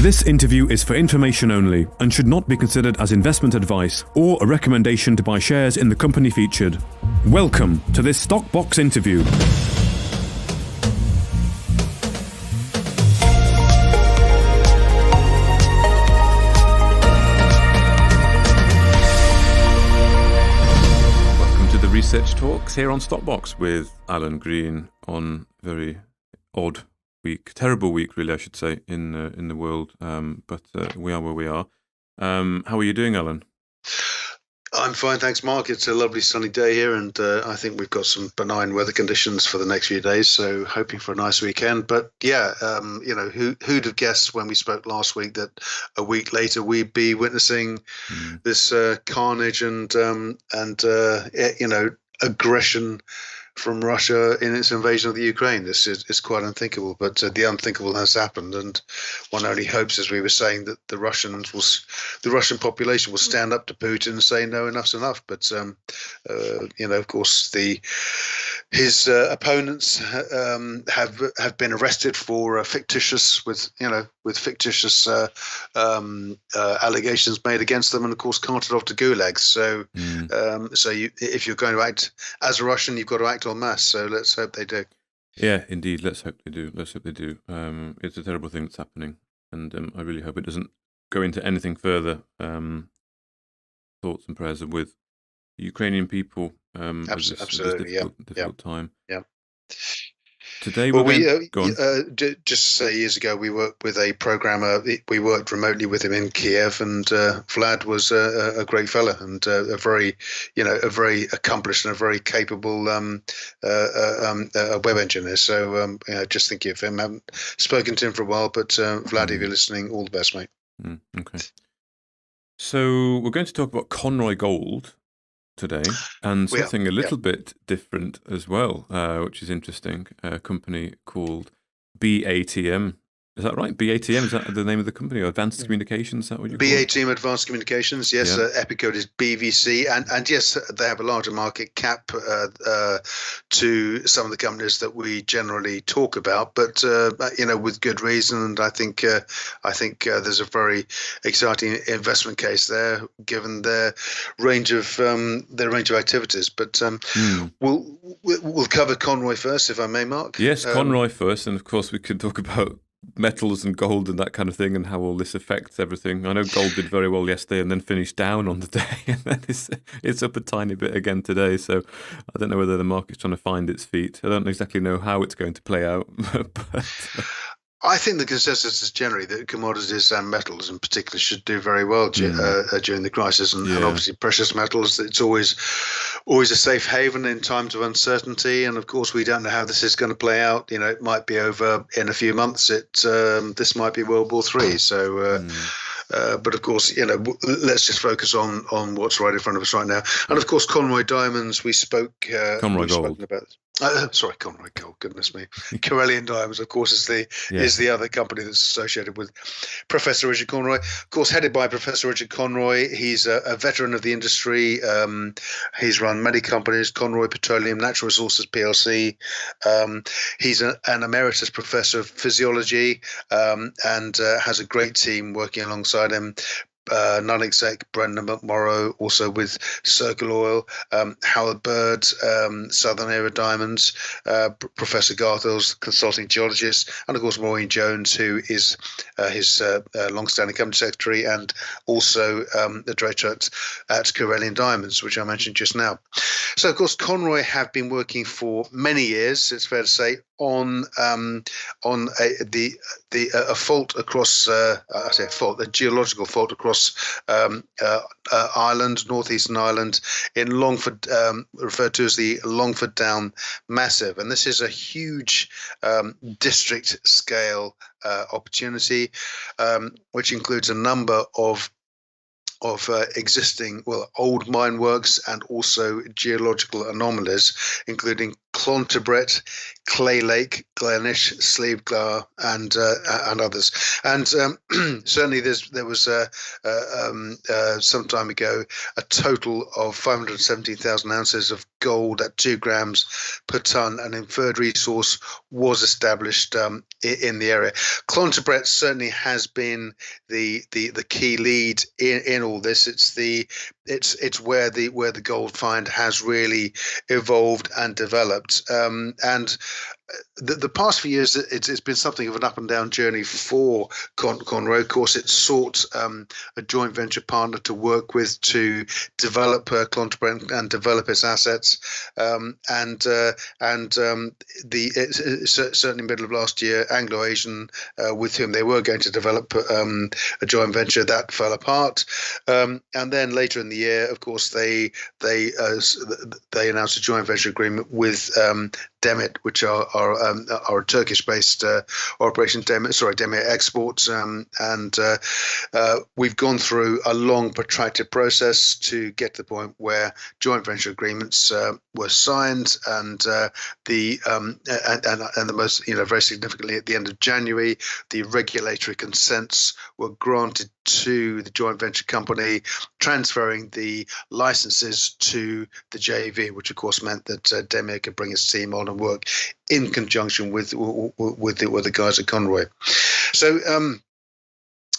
This interview is for information only and should not be considered as investment advice or a recommendation to buy shares in the company featured. Welcome to this Stock Box interview. Welcome to the Research Talks here on Stock Box with Alan Green on very odd week, terrible week, really, I should say, in the world. But we are where we are. How are you doing, Alan? I'm fine, thanks, Mark. It's a lovely sunny day here, and I think we've got some benign weather conditions for the next few days. So, hoping for a nice weekend. But yeah, who'd have guessed when we spoke last week that a week later we'd be witnessing this carnage and aggression from Russia in its invasion of the Ukraine. This is quite unthinkable, but the unthinkable has happened, and one only hopes, as we were saying, that the Russian population will stand up to Putin and say no, enough's enough. But of course, his opponents have been arrested for fictitious allegations made against them, and of course carted off to gulags. So, if you're going to act as a Russian, you've got to act en masse. So let's hope they do. Yeah, indeed. Let's hope they do. It's a terrible thing that's happening, and I really hope it doesn't go into anything further. Thoughts and prayers are with the Ukrainian people. Absolutely, difficult time. Yeah. Today, just to say, years ago, we worked with a programmer. We worked remotely with him in Kiev, and Vlad was a great fella and a very accomplished and a very capable web engineer. So, just thinking of him. I haven't spoken to him for a while, but Vlad, if you're listening, all the best, mate. Okay. So we're going to talk about Conroy Gold today, and something a little bit different as well, which is interesting. A company called BATM. Is that right? BATM, is that the name of the company, or Advanced Communications? Is that what you call it? BATM Advanced Communications, yes. Epicode is BVC, and yes, they have a larger market cap to some of the companies that we generally talk about, but with good reason. And I think there's a very exciting investment case there, given their range of activities. But we'll cover Conroy first, if I may, Mark. Yes, Conroy first, and of course we could talk about metals and gold and that kind of thing, and how all this affects everything. I know gold did very well yesterday and then finished down on the day, and then it's up a tiny bit again today. So I don't know whether the market's trying to find its feet. I don't exactly know how it's going to play out. But I think the consensus is generally that commodities and metals in particular should do very well during the crisis, and obviously precious metals. It's always a safe haven in times of uncertainty, and of course we don't know how this is going to play out. It might be over in a few months. This might be World War III. So. But of course, let's just focus on what's right in front of us right now. And of course, Conroy Diamonds. We spoke. Conroy Gold. Conroy Gold. Goodness me. Corellian Diamonds, of course, is the other company that's associated with Professor Richard Conroy. Of course, headed by Professor Richard Conroy. He's a veteran of the industry. He's run many companies: Conroy Petroleum, Natural Resources PLC. He's an emeritus professor of physiology and has a great team working alongside him. Non-exec Brendan McMorrow, also with Circle Oil, Howard Bird, Southern Era Diamonds, Professor Garthills, consulting geologist, and of course Maureen Jones, who is his long-standing company secretary and also the director at Corellian Diamonds, which I mentioned just now. So of course Conroy have been working for many years, it's fair to say, on a fault across a geological fault across Ireland, northeastern Ireland, in Longford, referred to as the Longford Down Massif, and this is a huge district scale opportunity, which includes a number of existing old mine works and also geological anomalies, including Clontebret, Clay Lake, Glenish, Slieve-Glar, and others. And certainly there was some time ago a total of 517,000 ounces of gold at 2 grams per ton. An inferred resource was established in the area. Clontibret certainly has been the key lead in all this. It's where the gold find has really evolved and developed. And the past few years, it's been something of an up and down journey for Conroy. Of course, it sought a joint venture partner to work with to develop Clontibret and develop its assets. Certainly middle of last year, Anglo-Asian, with whom they were going to develop a joint venture, that fell apart. And then later in the year, of course, they announced a joint venture agreement with Demit, which are a Turkish-based operation. Demit Exports, and we've gone through a long, protracted process to get to the point where joint venture agreements were signed, and the most, very significantly, at the end of January, the regulatory consents were granted to the joint venture company, transferring the licenses to the JV, which of course meant that Demir could bring its team on and work in conjunction with the guys at Conroy.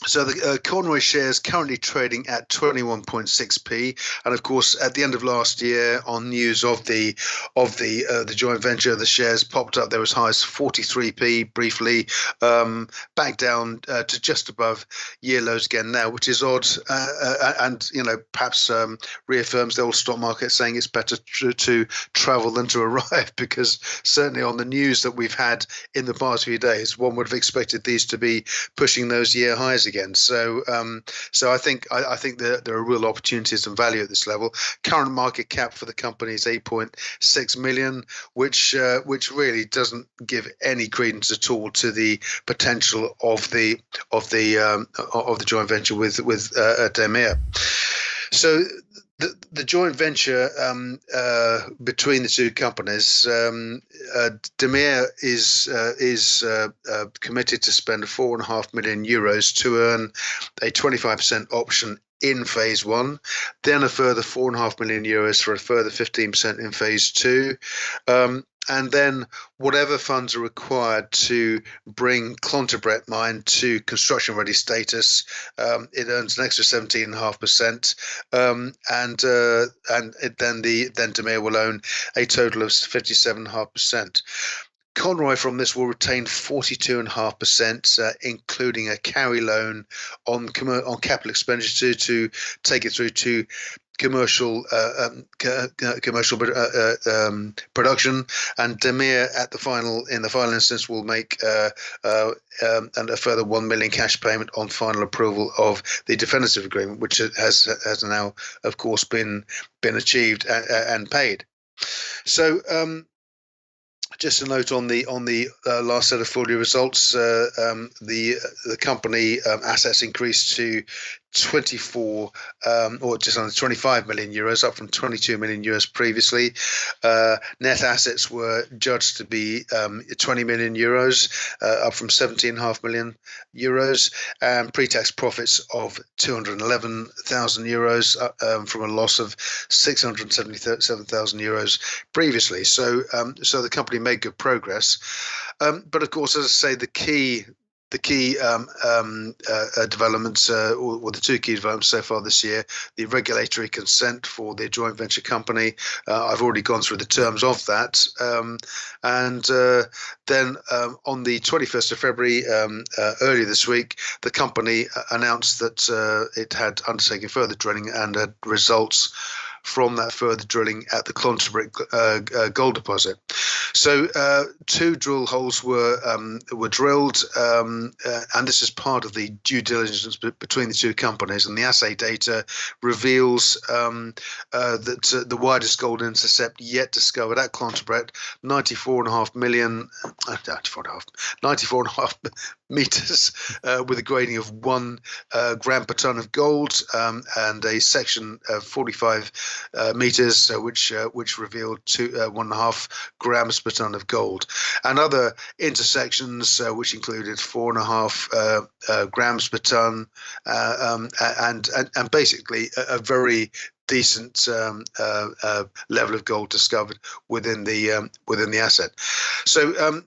So the Conroy shares currently trading at 21.6p, and of course, at the end of last year, on news of the joint venture, the shares popped up. They were as high as 43p briefly, back down to just above year lows again now, which is odd, and perhaps reaffirms the old stock market saying it's better to travel than to arrive, because certainly on the news that we've had in the past few days, one would have expected these to be pushing those year highs again. So I think there are real opportunities and value at this level. Current market cap for the company is 8.6 million, which really doesn't give any credence at all to the potential of the joint venture with Demir. So the joint venture between the two companies, Demir is committed to spend 4.5 million euros to earn a 25% option in phase one, then a further 4.5 million euros for a further 15% in phase two. And then whatever funds are required to bring Clontibret mine to construction-ready status, it earns an extra 17.5%, and then Demir will own a total of 57.5%. Conroy from this will retain 42.5%, including a carry loan on capital expenditure to take it through to commercial production, and Demir in the final instance will make and a further 1 million cash payment on final approval of the definitive agreement, which has now of course been achieved and paid. So just a note on the last set of full year results, the company assets increased to 24 or just under 25 million euros, up from 22 million euros previously. Net assets were judged to be 20 million euros, up from 17.5 million euros, and pre-tax profits of 211,000 euros, from a loss of 677,000 euros previously. So the company made good progress, but of course, as I say, the key developments, or the two key developments so far this year, the regulatory consent for the joint venture company. I've already gone through the terms of that. And then on the 21st of February, earlier this week, the company announced that it had undertaken further drilling and had results from that further drilling at the Clontibret gold deposit. So 2 drill holes were drilled, and this is part of the due diligence between the two companies. And the assay data reveals that the widest gold intercept yet discovered at Clontibret, 94.5 meters, with a grading of 1 gram per ton of gold, and a section of 45 meters, which revealed 1.5 grams per ton of gold, and other intersections which included 4.5 grams per ton, and basically a very decent level of gold discovered within the asset. So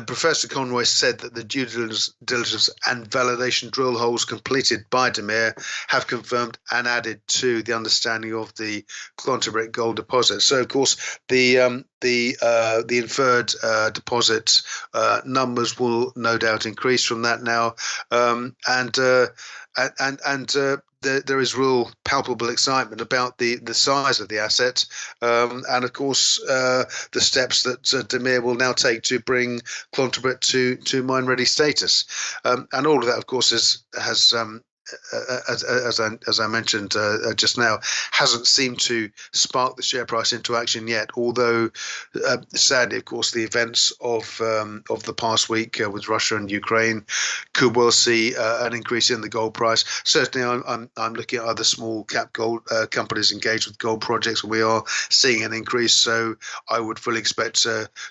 Professor Conroy said that the due diligence and validation drill holes completed by Demir have confirmed and added to the understanding of the Clontibret gold deposit. So of course the inferred deposit numbers will no doubt increase from that now, there is real palpable excitement about the size of the asset, and of course the steps that Demir will now take to bring Clontibret to mine ready status, and all of that of course has as I mentioned just now, hasn't seemed to spark the share price into action yet. Although, sadly, of course, the events of the past week with Russia and Ukraine could well see an increase in the gold price. Certainly, I'm looking at other small cap gold companies engaged with gold projects. We are seeing an increase, so I would fully expect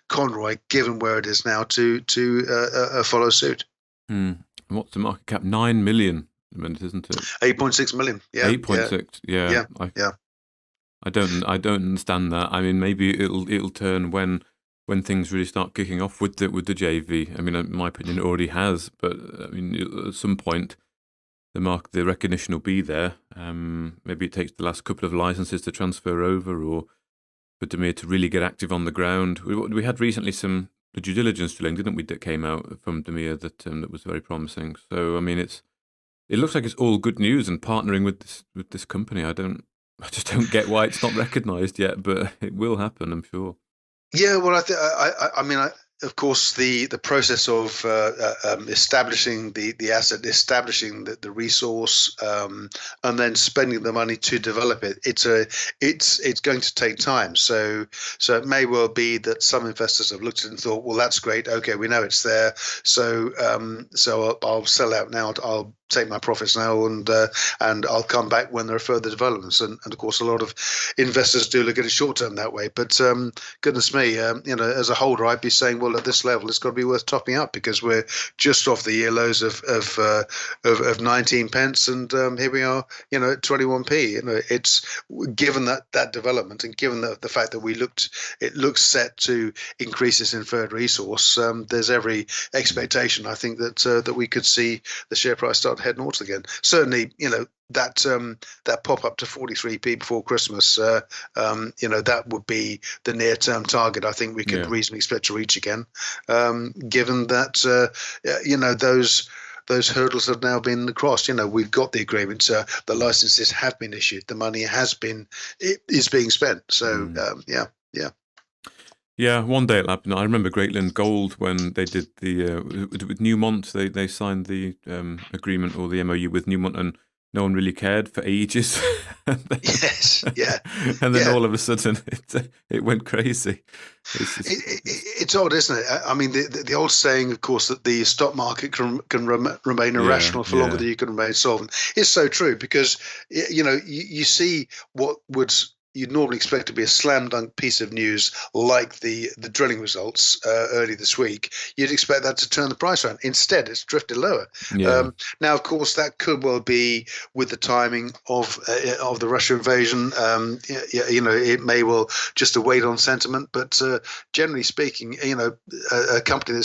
Conroy, given where it is now, to follow suit. What's the market cap? 9 million. Isn't it 8.6 million? Yeah, 8.6. Yeah. I don't understand that. I mean, maybe it'll turn when things really start kicking off with the JV. I mean, in my opinion, it already has. But I mean, at some point, the recognition will be there. Maybe it takes the last couple of licenses to transfer over, or for Demir to really get active on the ground. We had recently the due diligence drilling, didn't we? That came out from Demir that was very promising. So I mean, it looks like it's all good news, and partnering with this company, I just don't get why it's not recognised yet, but it will happen, I'm sure. Yeah, well, I mean, of course, the process of establishing the asset, establishing the resource, and then spending the money to develop it, it's going to take time. So it may well be that some investors have looked at it and thought, well, that's great. Okay, we know it's there. So I'll sell out now. I'll take my profits now, and I'll come back when there are further developments. And of course, a lot of investors do look at it short term that way. But goodness me, as a holder, I'd be saying, well, at this level, it's got to be worth topping up, because we're just off the year lows of 19 pence, and here we are, at 21p. It's given that development, and given the fact that it looks set to increase its inferred resource. There's every expectation, I think, that we could see the share price start to head north again. Certainly, that pop up to 43p before Christmas, that would be the near term target. I think we could reasonably expect to reach again, given that those hurdles have now been crossed. We've got the agreement, the licenses have been issued, the money is being spent. So yeah. Yeah, one day it'll happen. I remember Greatland Gold when they did with Newmont. They signed the agreement or the MOU with Newmont, and no one really cared for ages. Yes, yeah. And then all of a sudden it went crazy. It's odd, isn't it? I mean, the old saying, of course, that the stock market can remain irrational for longer than you can remain solvent, is so true, because you see what you'd normally expect to be a slam dunk piece of news like the drilling results early this week. You'd expect that to turn the price around. Instead, it's drifted lower. Now, of course, that could well be with the timing of the Russia invasion. It may well just a weight on sentiment, but generally speaking, a company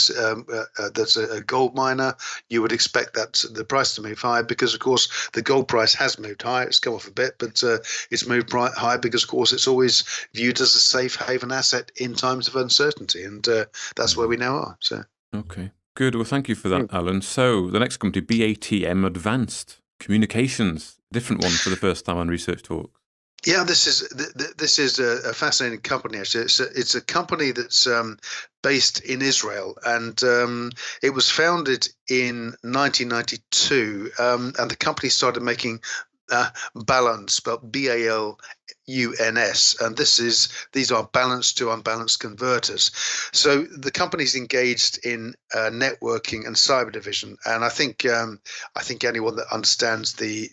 that's a gold miner, you would expect that the price to move higher, because, of course, the gold price has moved higher. It's come off a bit, but it's moved higher because, of course, it's always viewed as a safe haven asset in times of uncertainty, and that's where we now are. So okay, good. Well, thank you for that, Alan. So the next company, Batm Advanced Communications, different one for the first time on Research Talk. Yeah, this is a fascinating company. Actually, it's a company that's based in Israel, and it was founded in 1992, and the company started making balance, spelled BALUNS, and these are balanced to unbalanced converters. So the company's engaged in networking and cyber division, and I think anyone that understands the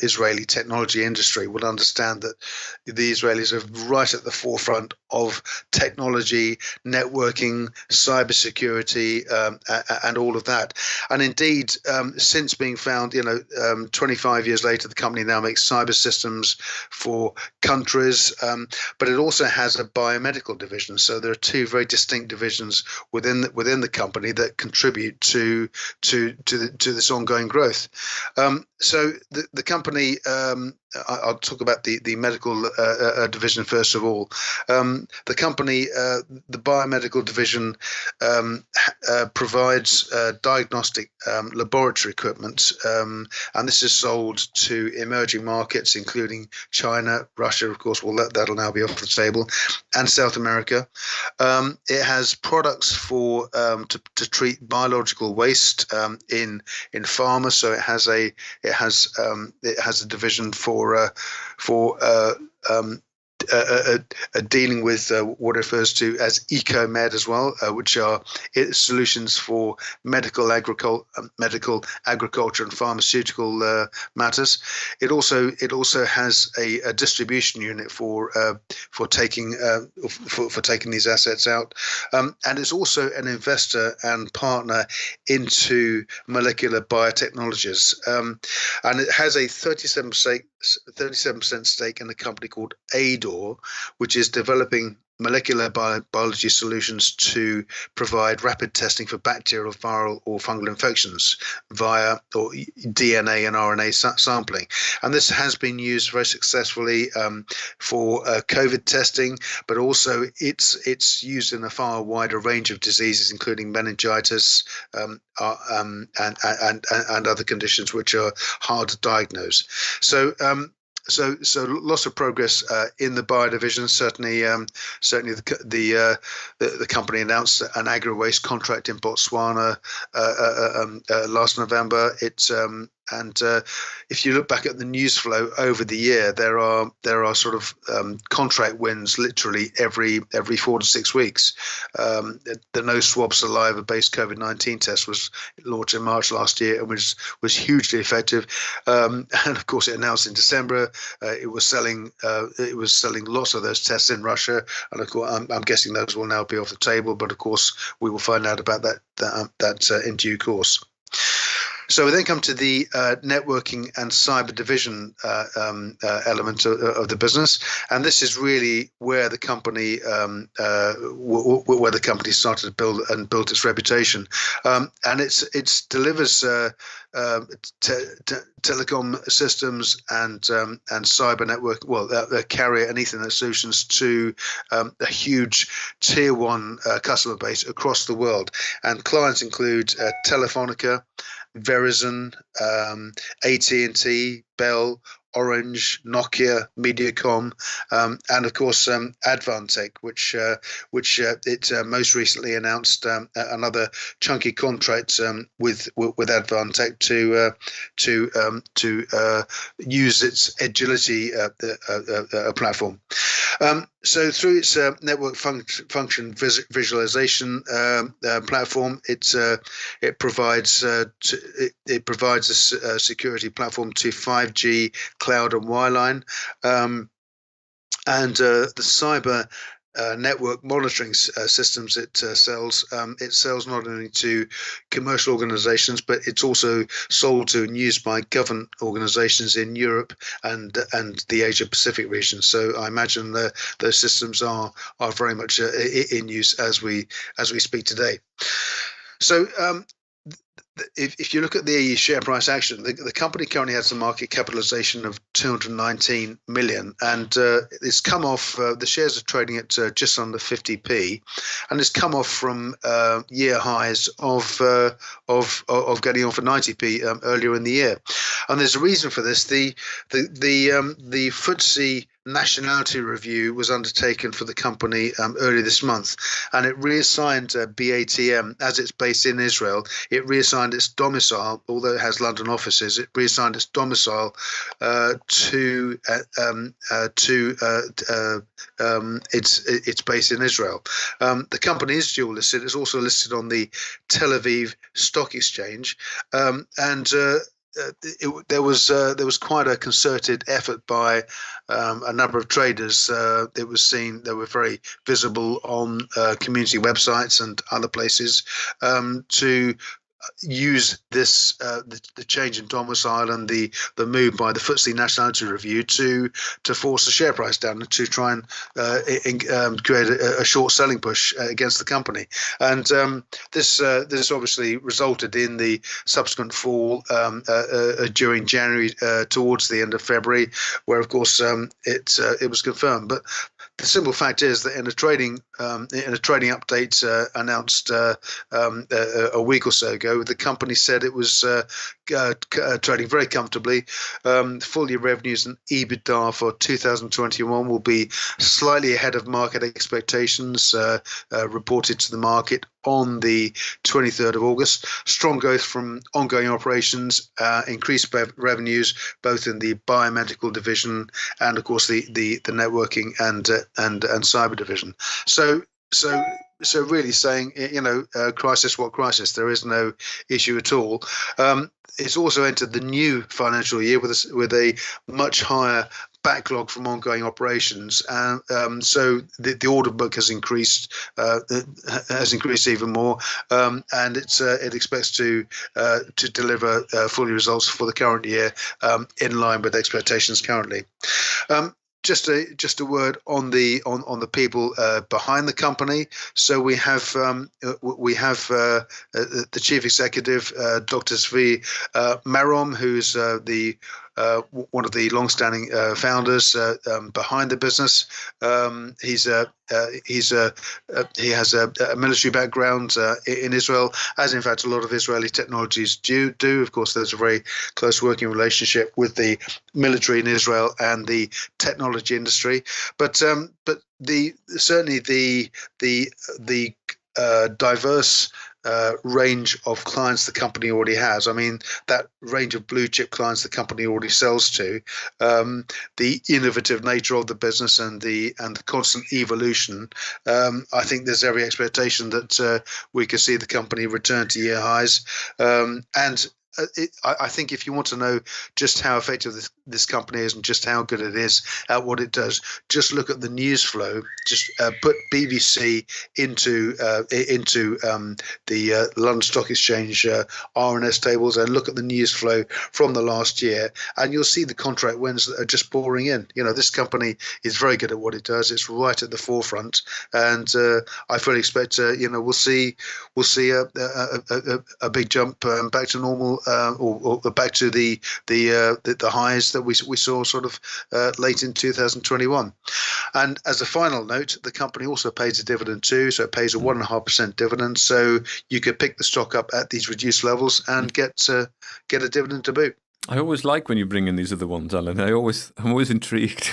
Israeli technology industry would understand that the Israelis are right at the forefront of technology, networking, cybersecurity, and all of that. And indeed, since being found, 25 years later, the company now makes cyber systems for countries, but it also has a biomedical division. So there are two very distinct divisions within the company that contribute to this ongoing growth. So the company, I'll talk about the medical division first of all. The company, the biomedical division, provides diagnostic laboratory equipment, and this is sold to emerging markets, including China, Russia, of course. Well, that'll now be off the table, and South America. It has products for to treat biological waste in pharma. So it has a division for dealing with what refers to as eco-med as well, which are solutions for medical, agriculture, and pharmaceutical matters. It also has a distribution unit for taking these assets out, and it's also an investor and partner into molecular biotechnologies, and it has a 37% stake in a company called ADOR, which is developing molecular biology solutions to provide rapid testing for bacterial, viral, or fungal infections via or DNA and RNA sampling. And this has been used very successfully for COVID testing, but also it's used in a far wider range of diseases, including meningitis and other conditions which are hard to diagnose. So lots of progress in the bio division. Certainly the company announced an agri-waste contract in Botswana last November. And if you look back at the news flow over the year, there are sort of contract wins literally every 4 to 6 weeks. The no swab saliva-based COVID-19 test was launched in March last year and was hugely effective. And of course, it announced in December it was selling lots of those tests in Russia. And of course, I'm guessing those will now be off the table. But of course, we will find out about that in due course. So we then come to the networking and cyber division element of the business, and this is really where the company started to build its reputation, and it delivers telecom systems and cyber network, carrier and Ethernet solutions to a huge tier one customer base across the world, and clients include Telefonica, Verizon, AT&T, Bell, Orange, Nokia, Mediacom, and of course Advantech, which it most recently announced another chunky contract with Advantech to use its agility platform. So through its network function visualization platform, it provides a security platform to 5G, cloud, and wireline, and the cyber network monitoring systems it sells. It sells not only to commercial organizations, but it's also sold to and used by government organizations in Europe and the Asia Pacific region. So I imagine those systems are very much in use as we speak today. So if you look at the share price action, the company currently has a market capitalization of 219 million, and it's come off. The shares are trading at just under 50p, and it's come off from year highs of getting off at 90p earlier in the year. And there's a reason for this. The FTSE nationality review was undertaken for the company earlier this month, and it reassigned Batm, as it's based in Israel. It reassigned its domicile, although it has London offices. It reassigned its domicile to its base in Israel. The company is dual listed. It's also listed on the Tel Aviv Stock Exchange, and there was quite a concerted effort by a number of traders. It was seen, they were very visible on community websites and other places to use this the change in domicile and the move by the FTSE Nationality Review to force the share price down and to try and create a short selling push against the company. And this obviously resulted in the subsequent fall during January towards the end of February, where of course it was confirmed. But the simple fact is that in a trading update announced a week or so ago, the company said it was trading very comfortably. Full year revenues and EBITDA for 2021 will be slightly ahead of market expectations, reported to the market on the 23rd of August. Strong growth from ongoing operations, increased revenues both in the Biomedical Division and of course the networking and cyber division. So really saying, crisis, what crisis? There is no issue at all. It's also entered the new financial year with a much higher backlog from ongoing operations, and so the order book has increased even more, and it expects to deliver full results for the current year in line with expectations currently. Just a word on the people behind the company. So we have the chief executive, Dr. Zvi Marom, who's one of the long-standing founders behind the business. He has a military background in Israel, as in fact a lot of Israeli technologies do. Of course, there's a very close working relationship with the military in Israel and the technology industry. But certainly the diverse range of clients the company already has. I mean, that range of blue chip clients the company already sells to, the innovative nature of the business and the constant evolution. I think there's every expectation that we could see the company return to year highs. I think if you want to know just how effective this company is and just how good it is at what it does, just look at the news flow. Just put BBC into the London Stock Exchange RNS tables and look at the news flow from the last year, and you'll see the contract wins that are just pouring in. This company is very good at what it does. It's right at the forefront, and I fully expect we'll see a big jump back to normal. Or back to the highs that we saw sort of late in 2021. And as a final note, the company also pays a dividend too, so it pays a 1.5% dividend. So you could pick the stock up at these reduced levels and get a dividend to boot. I always like when you bring in these other ones, Alan. I'm always intrigued.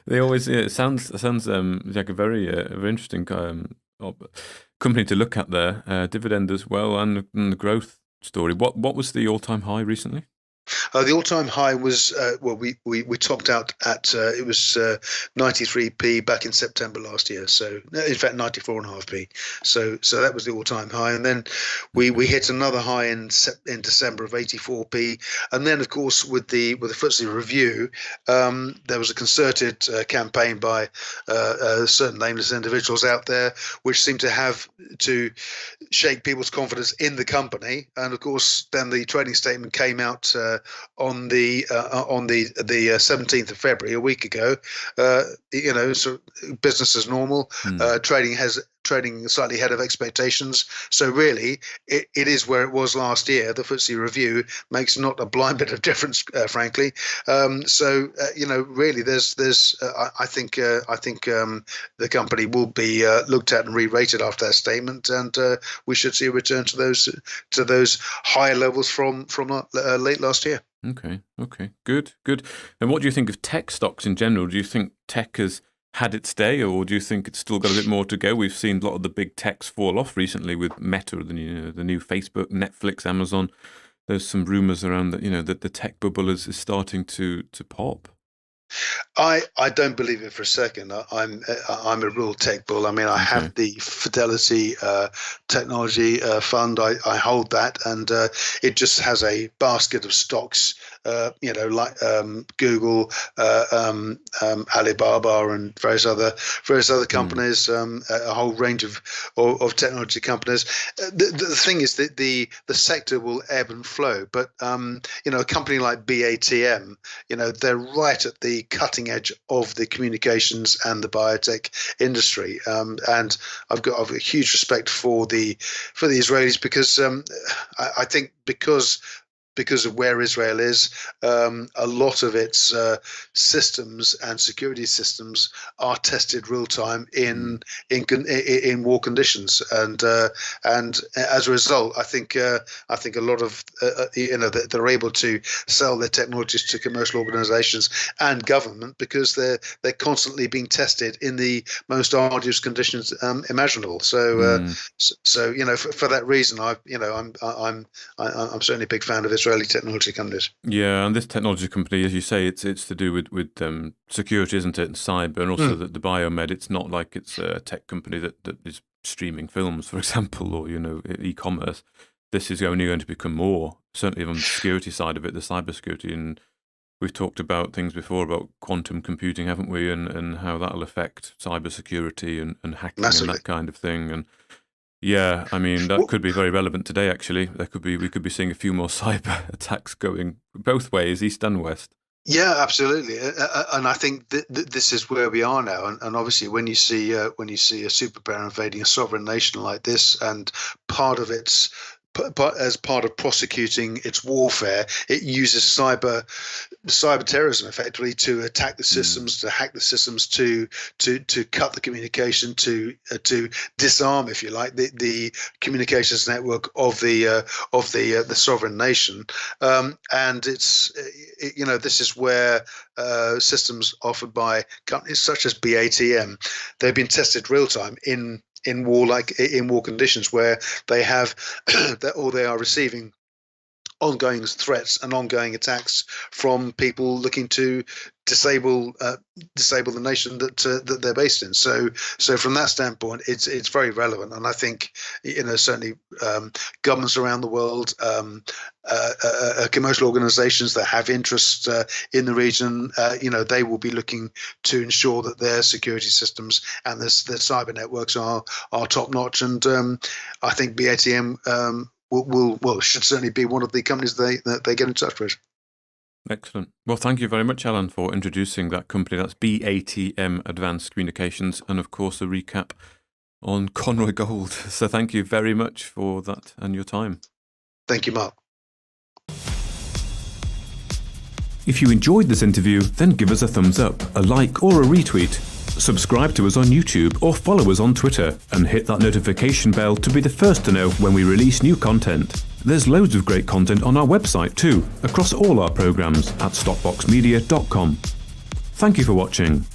They always it sounds like a very interesting company to look at there. Dividend as well, and the growth story. What was the all-time high recently? The all-time high was we topped out at it was 93p back in September last year. So in fact 94.5p. So that was the all-time high, and then we hit another high in December of 84p, and then of course with the FTSE review, there was a concerted campaign by certain nameless individuals out there, which seemed to have to shake people's confidence in the company, and of course then the trading statement came out on the 17th of February, a week ago. So business as normal. Trading slightly ahead of expectations. So really, it is where it was last year. The FTSE review makes not a blind bit of difference, frankly. Really, there's I think the company will be looked at and re-rated after that statement, and we should see a return to those higher levels from late last year. Okay, good. And what do you think of tech stocks in general? Do you think tech has had its day, or do you think it's still got a bit more to go? We've seen a lot of the big techs fall off recently with Meta, the new Facebook, Netflix, Amazon. There's some rumors around that that the tech bubble is starting to pop. I don't believe it for a second. I'm a real tech bull. I mean, I have the Fidelity technology fund. I hold that, and it just has a basket of stocks like Google, Alibaba, and various other companies, a whole range of technology companies. The thing is that the sector will ebb and flow, but a company like Batm, they're right at the cutting edge of the communications and the biotech industry, and I've got a huge respect for the Israelis, because I think because of where Israel is, a lot of its systems and security systems are tested real time in war conditions, and as a result, I think a lot of they're able to sell their technologies to commercial organisations and government, because they're constantly being tested in the most arduous conditions imaginable. So for that reason, I'm certainly a big fan of Israeli technology companies. Yeah, and this technology company, as you say, it's to do with security, isn't it, and cyber, and also the Biomed. It's not like it's a tech company that is streaming films, for example, or e-commerce. This is only going to become more, certainly on the security side of it, the cybersecurity. And we've talked about things before about quantum computing, haven't we, and how that'll affect cybersecurity and hacking Massively. and that kind of thing. And yeah, I mean, that could be very relevant today, actually. We could be seeing a few more cyber attacks going both ways, east and west. Yeah, absolutely, and I think this is where we are now. And obviously, when you see a superpower invading a sovereign nation like this, and part of its as part of prosecuting its warfare, it uses cyber terrorism effectively to attack the systems, to hack the systems, to cut the communication, to disarm, if you like, the communications network of the sovereign nation. And it's this is where systems offered by companies such as Batm, they've been tested real time in war conditions, where they have or they are receiving ongoing threats and ongoing attacks from people looking to disable the nation that they're based in. So from that standpoint, it's very relevant, and I think certainly governments around the world, commercial organisations that have interests in the region, they will be looking to ensure that their security systems and their cyber networks are top notch. And I think BATM should certainly be one of the companies they get in touch with. Excellent. Well, thank you very much, Alan, for introducing that company. That's BATM Advanced Communications, and of course a recap on Conroy Gold. So thank you very much for that and your time. Thank you, Mark. If you enjoyed this interview, then give us a thumbs up, a like or a retweet. Subscribe to us on YouTube or follow us on Twitter, and hit that notification bell to be the first to know when we release new content. There's loads of great content on our website too, across all our programs at stopboxmedia.com. Thank you for watching.